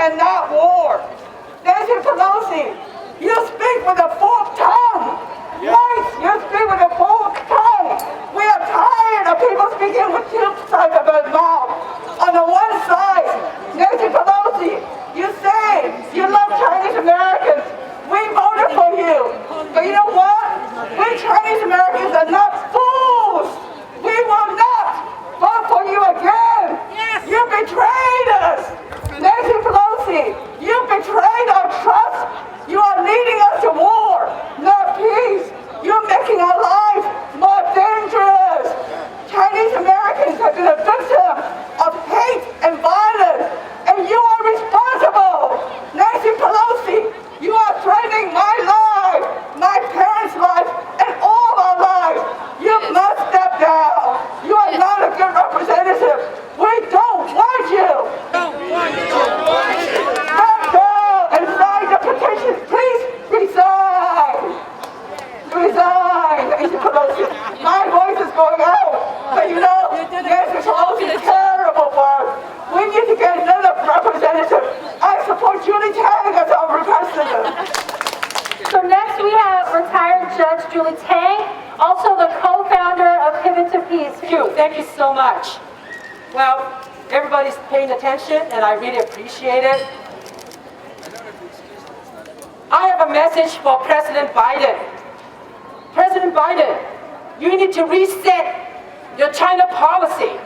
and not war. Nancy Pelosi, you speak with a forked tongue. Right, you speak with a forked tongue. We are tired of people speaking with two sides of their mouth. On the one side, Nancy Pelosi, you say you love Chinese Americans. We voted for you. But you know what? We Chinese Americans are not fools. We will not vote for you again. Yes. You betrayed us. Nancy Pelosi, you betrayed our trust. You are leading us to war, not peace. You're making our lives more dangerous. Chinese Americans have been a victim of hate and violence, and you are responsible. Nancy Pelosi, you are threatening my life, my parents' life, and all of our lives. You must step down. You are not a good representative. We don't want you. Step down and sign the petition. Please resign. Resign, Nancy Pelosi. My voice is going out. But you know, Nancy Pelosi is terrible for us. We need to get another representative. I support Julie Tang as our representative. So next we have retired Judge Julie Tang, also the co-founder of Pivot to Peace. Thank you so much. Well, everybody's paying attention, and I really appreciate it. I have a message for President Biden. President Biden, you need to reset your China policy.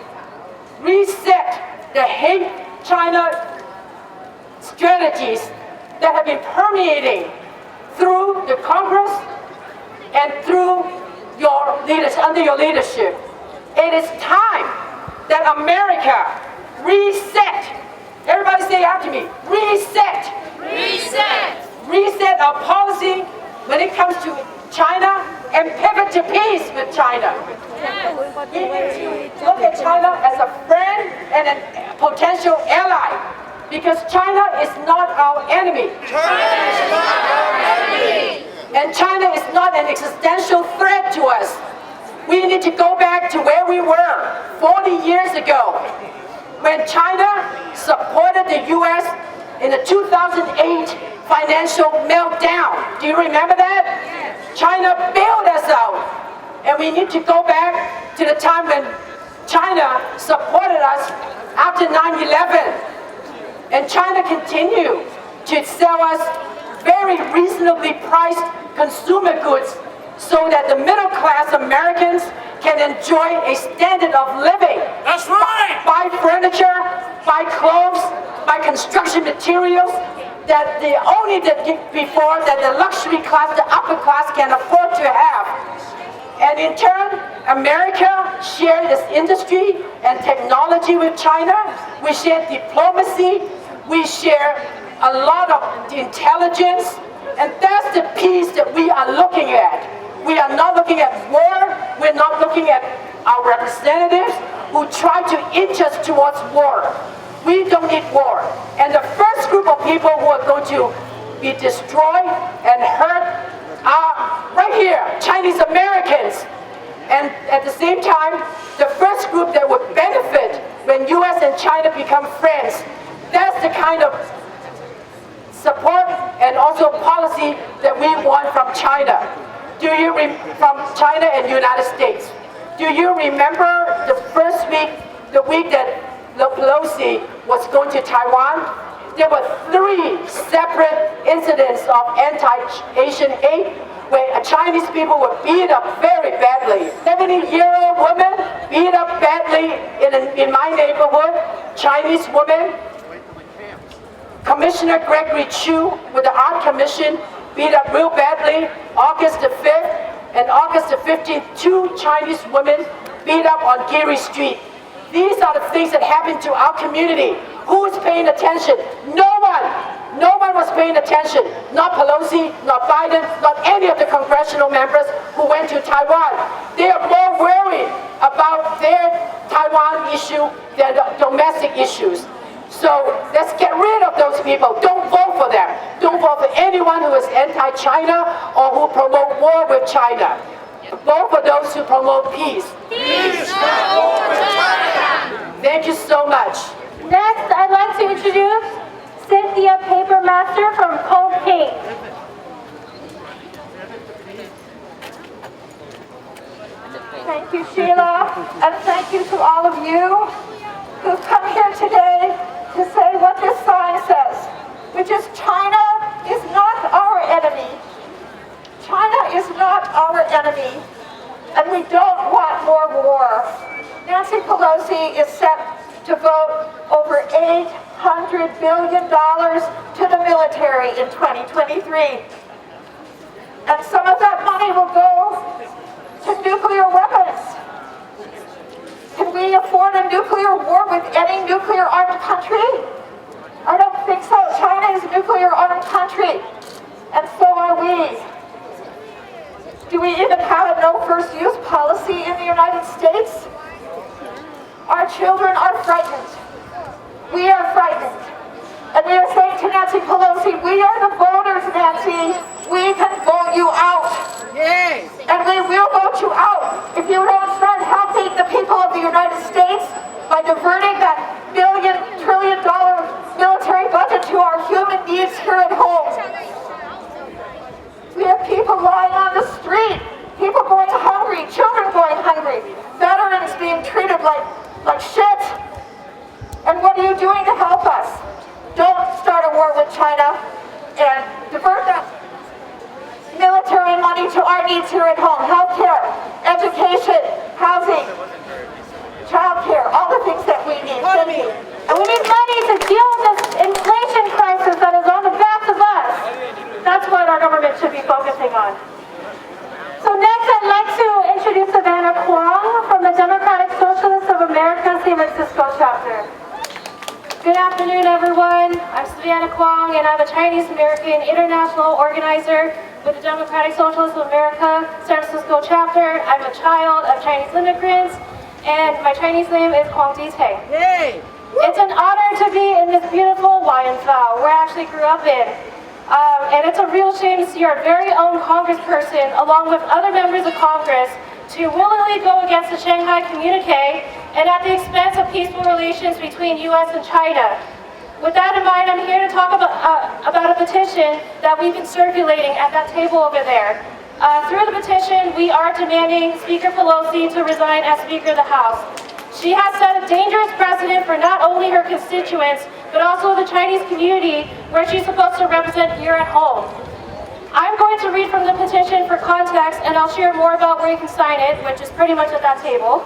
Reset the hate China strategies that have been permeating through the Congress and through your leaders, under your leadership. It is time that America reset. Everybody say after me, reset. Reset. Reset our policy when it comes to China and pivot to peace with China. We need to look at China as a friend and a potential ally, because China is not our enemy. China is not our enemy. And China is not an existential threat to us. We need to go back to where we were 40 years ago, when China supported the U.S. in the 2008 financial meltdown. Do you remember that? China bailed us out. And we need to go back to the time when China supported us after 9/11. And China continued to sell us very reasonably priced consumer goods so that the middle class Americans can enjoy a standard of living. That's right. Buy furniture, buy clothes, buy construction materials that before that the luxury class, the upper class can afford to have. And in turn, America shared its industry and technology with China. We share diplomacy. We share a lot of intelligence. And that's the peace that we are looking at. We are not looking at war. We're not looking at our representatives who try to inch us towards war. We don't need war. And the first group of people who are going to be destroyed and hurt are right here, Chinese Americans. And at the same time, the first group that would benefit when US and China become friends, that's the kind of support and also policy that we want from China. From China and United States. Do you remember the first week, the week that Pelosi was going to Taiwan? There were 3 separate incidents of anti-Asian hate where Chinese people were beat up very badly. 70-year-old woman beat up badly in my neighborhood, Chinese woman. Commissioner Gregory Chu with the Art Commission beat up real badly. August the 5th and August the 15th, 2 Chinese women beat up on Geary Street. These are the things that happen to our community. Who is paying attention? No one. No one was paying attention. Not Pelosi, not Biden, not any of the congressional members who went to Taiwan. They are more worried about their Taiwan issue than the domestic issues. So let's get rid of those people. Don't vote for them. Don't vote for anyone who is anti-China or who promote war with China. Vote for those who promote peace. Peace, not war with China. Thank you so much. Next, I'd like to introduce Sid Master from Cove King. Thank you, Sheila, and thank you to all of you who've come here today to say what this sign says, which is China is not our enemy. China is not our enemy, and we don't want more war. Nancy Pelosi is set to vote over $800 billion to the military in 2023. And some of that money will go to nuclear weapons. Can we afford a nuclear war with any nuclear-armed country? I don't think so. China is a nuclear-armed country, and so are we. Do we even have a no-first-use policy in the United States? Our children are frightened. We are frightened. And we are saying to Nancy Pelosi, we are the voters, Nancy. We can vote you out. Yes. And we will vote you out if you don't start helping the people of the United States by diverting that trillion-dollar military budget to our human needs here at home. We have people lying on the street, people going hungry, children going hungry, veterans being treated like shit. And what are you doing to help us? Don't start a war with China and divert that military money to our needs here at home. Healthcare, education, housing, childcare, all the things that we need. Thank you. And we need money to deal with this inflation crisis that is on the backs of us. That's what our government should be focusing on. So next I'd like to introduce Savannah Kwong from the Democratic Socialists of America San Francisco chapter. Good afternoon, everyone. I'm Savannah Kwong, and I'm a Chinese-American international organizer with the Democratic Socialists of America San Francisco chapter. I'm a child of Chinese immigrants, and my Chinese name is Kwong Tang. Yay. It's an honor to be in this beautiful Waiansao, where I actually grew up in. And it's a real shame to see our very own congressperson, along with other members of Congress, to willingly go against the Shanghai Communique and at the expense of peaceful relations between U.S. and China. With that in mind, I'm here to talk about a petition that we've been circulating at that table over there. Through the petition, we are demanding Speaker Pelosi to resign as Speaker of the House. She has set a dangerous precedent for not only her constituents, but also the Chinese community, where she's supposed to represent here at home. I'm going to read from the petition for context, and I'll share more about where you can sign it, which is pretty much at that table.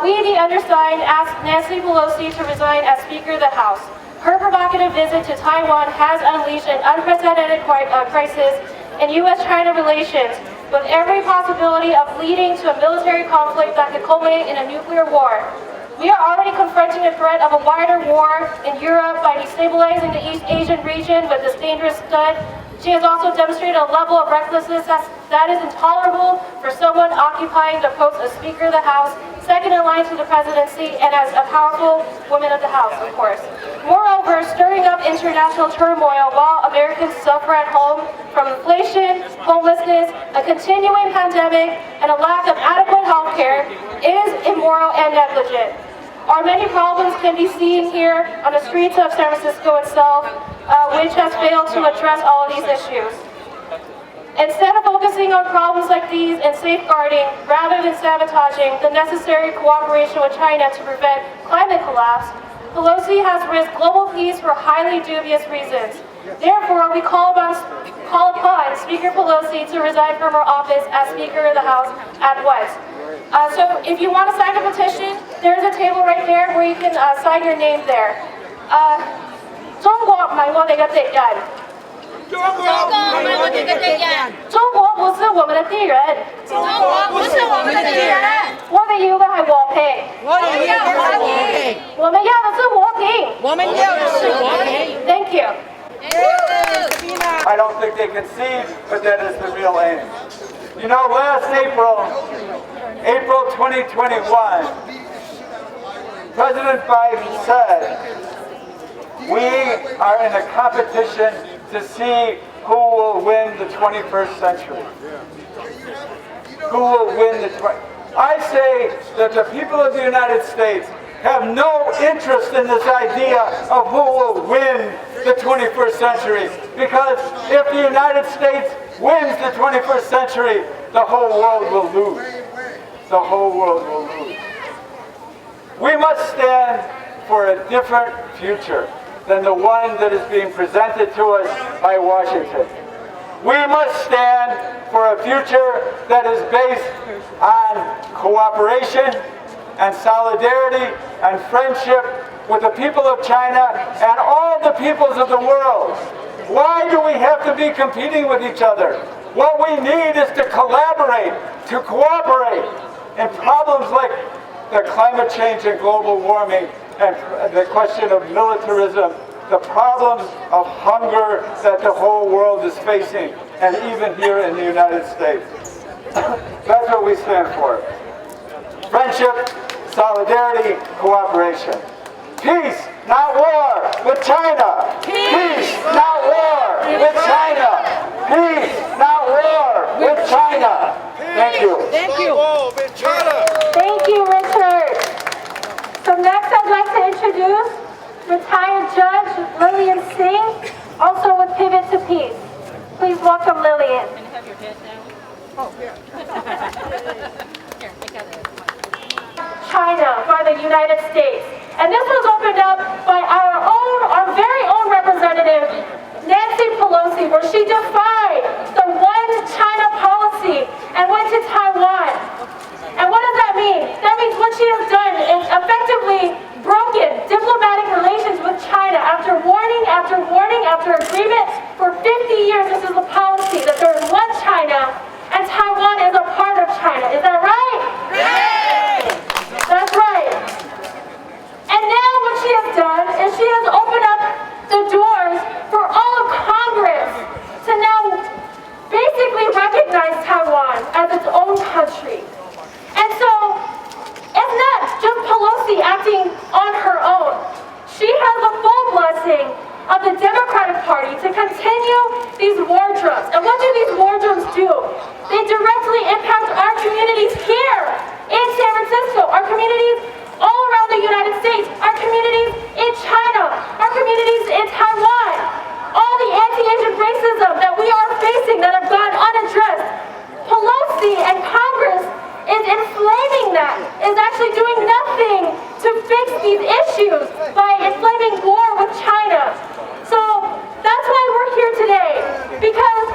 We, the undersigned, ask Nancy Pelosi to resign as Speaker of the House. Her provocative visit to Taiwan has unleashed an unprecedented crisis in U.S.-China relations, with every possibility of leading to a military conflict that could culminate in a nuclear war. We are already confronting the threat of a wider war in Europe by destabilizing the East Asian region with this dangerous stud. She has also demonstrated a level of recklessness that is intolerable for someone occupying the post of Speaker of the House, second in line to the presidency, and as a powerful woman of the House, of course. Moreover, stirring up international turmoil while Americans suffer at home from inflation, homelessness, a continuing pandemic, and a lack of adequate health care is immoral and negligent. Our many problems can be seen here on the streets of San Francisco itself, which has failed to address all of these issues. Instead of focusing on problems like these and safeguarding, rather than sabotaging, the necessary cooperation with China to prevent climate collapse, Pelosi has risked global peace for highly dubious reasons. Therefore, we call upon Speaker Pelosi to resign from her office as Speaker of the House at once. So if you want to sign a petition, there's a table right there where you can sign your name there. 中国唔係我哋嘅敵人，中国不是我们的敌人，我哋要嘅係和平，我们要的是和平。Thank you. I don't think they can see, but that is the real aim. You know, last April 2021, President Biden said, we are in a competition to see who will win the 21st century. Who will win the 20th? I say that the people of the United States have no interest in this idea of who will win the 21st century. Because if the United States wins the 21st century, the whole world will lose. The whole world will lose. We must stand for a different future than the one that is being presented to us by Washington. We must stand for a future that is based on cooperation and solidarity and friendship with the people of China and all the peoples of the world. Why do we have to be competing with each other? What we need is to collaborate, to cooperate in problems like the climate change and global warming and the question of militarism, the problems of hunger that the whole world is facing, and even here in the United States. That's what we stand for. Friendship, solidarity, cooperation. Peace, not war, with China. Peace, not war, with China. Peace, not war, with China. Thank you. Thank you. Thank you, Richard. So next I'd like to introduce retired Judge Lilian Singh, also with Pivot to Peace. Please welcome Lilian. Can you have your head down? Oh, yeah. Here, I got it. China by the United States. And this was opened up by our very own representative, Nancy Pelosi, where she defied the one China policy and went to Taiwan. And what does that mean? That means what she has done is effectively broken diplomatic relations with China after warning after warning after agreement for 50 years. This is the policy that there is one China and Taiwan is a part of China. Is that right? Yay! That's right. And now what she has done is she has opened up the doors for all of Congress to now basically recognize Taiwan as its own country. And so it's not just Pelosi acting on her own. She has the full blessing of the Democratic Party to continue these war drums. And what do these war drums do? They directly impact our communities here in San Francisco, our communities all around the United States, our communities in China, our communities in Taiwan, all the anti-Asian racism that we are facing that have gone unaddressed. Pelosi and Congress is inflaming that, is actually doing nothing to fix these issues by inflaming war with China. So that's why we're here today, because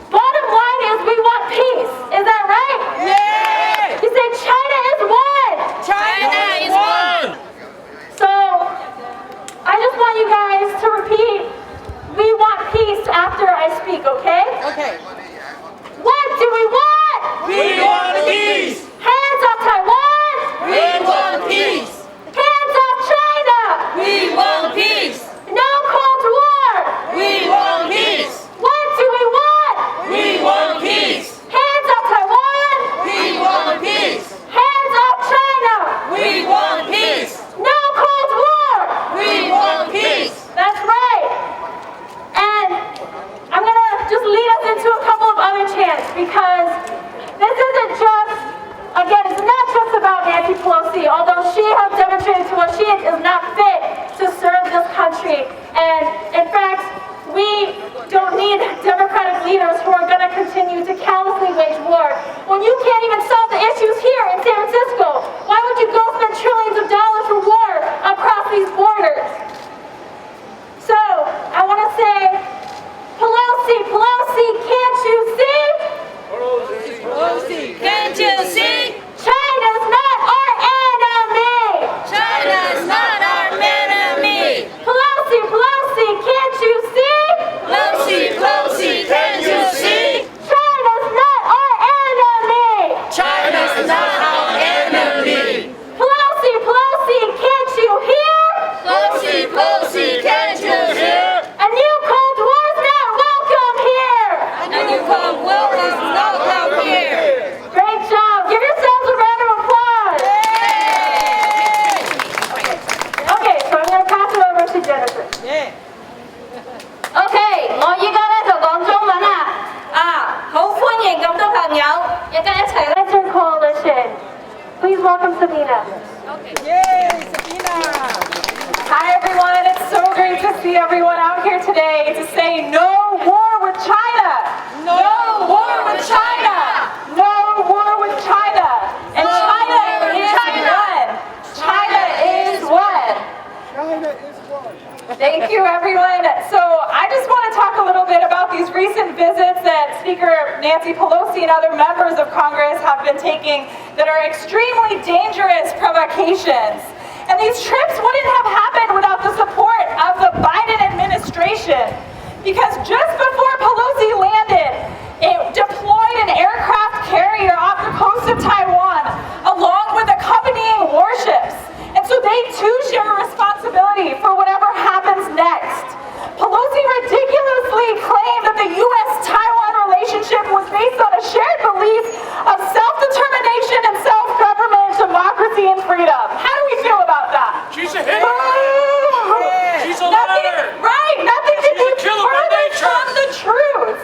bottom line is we want peace. Is that right? Yay! You say China is one. China is one! So I just want you guys to repeat, we want peace after I speak, okay? Okay. What do we want? We want peace! Hands off Taiwan! We want peace! Hands off China! We want peace! No Cold War! We want peace! What do we want? We want peace! Hands off Taiwan! We want peace! Hands off China! We want peace! No Cold War! We want peace! That's right. And I'm going to just lead us into a couple of other chants, because this isn't just, again, it's not just about Nancy Pelosi, although she has demonstrated to us she is not fit to serve this country. And in fact, we don't need Democratic leaders who are going to continue to callously wage war. When you can't even solve the issues here in San Francisco, why would you go spend trillions of dollars for war across these borders? So, I want to say, Pelosi, Pelosi, can't you see? Pelosi, can't you see? China's not our enemy! China's not our enemy! Pelosi, Pelosi, can't you see? Pelosi, Pelosi, can't you see? China's not our enemy! China's not our enemy! Pelosi, Pelosi, can't you hear? Pelosi, Pelosi, can't you hear? A new Cold War's not welcome here! A new Cold War is not welcome here! Great job! Give yourselves a round of applause! Okay, so I'm going to pass it over to Jennifer. OK， 我依家咧就講中文啦。好歡迎咁多朋友，一家一齊咧。 Lantern Coalition. Please welcome Sabina. Yay, Sabina! Hi everyone, it's so great great to see everyone out here today to say no war with China. No war with China. No war with China. And China is one. China is one. China is one. Thank you, everyone. So I just want to talk a little bit about these recent visits that Speaker Nancy Pelosi and other members of Congress have been taking that are extremely dangerous provocations. And these trips wouldn't have happened without the support of the Biden administration. Because just before Pelosi landed, it deployed an aircraft carrier off the coast of Taiwan, along with accompanying warships. And so they too share a responsibility for whatever happens next. Pelosi ridiculously claimed that the U.S.-Taiwan relationship was based on a shared belief of self-determination and self-government, democracy, and freedom. How do we feel about that? She's a hater. She's a Nothing, liar. right, nothing could be She's a killer by further nature. from the truth.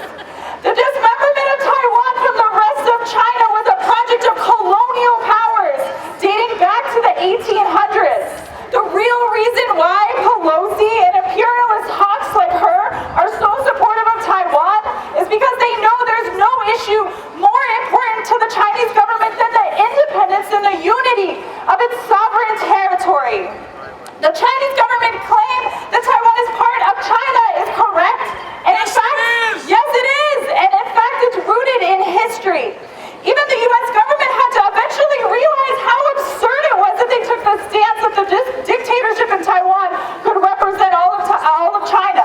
The dismemberment of Taiwan from the rest of China was a project of colonial powers dating back to the 1800s. The real reason why Pelosi and imperialist hawks like her are so supportive of Taiwan is because they know there's no issue more important to the Chinese government than the independence and the unity of its sovereign territory. The Chinese government claim that Taiwan is part of China is correct. And Yes, in fact, it is. yes, it is. And in fact, it's rooted in history. Even the U.S. government had to eventually realize how absurd it was that they took the stance that the dictatorship in Taiwan could represent all of China.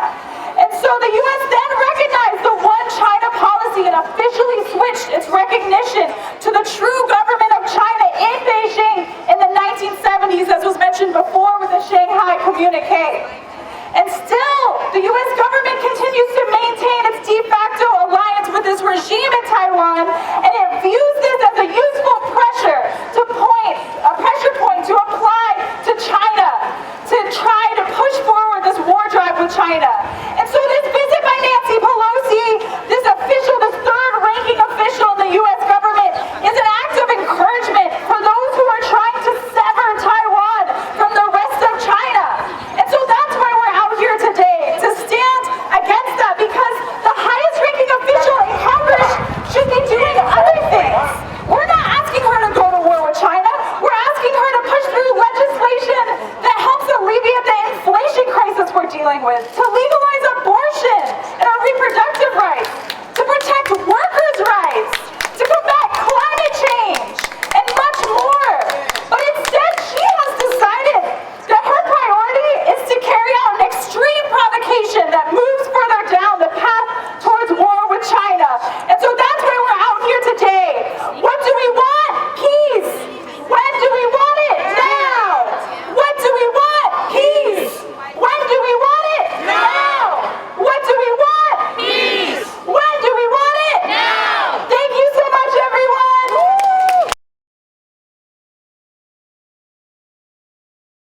And so the U.S. then recognized the one China policy and officially switched its recognition to the true government of China in Beijing in the 1970s, as was mentioned before with the Shanghai Communique. And still, the U.S. government continues to maintain its de facto alliance with this regime in Taiwan, and it views this as a useful pressure point to apply to China, to try to push forward this war drive with China. And so this visit by Nancy Pelosi, this third-ranking official in the U.S. government, is an act of encouragement for those who are trying to sever Taiwan from the rest of China. And so that's why we're out here today, to stand against that, because the highest-ranking official in Congress should be doing other things. We're not asking her to go to war with China. We're asking her to push through legislation that helps alleviate the inflation crisis we're dealing with, to legalize abortion and our reproductive rights, to protect workers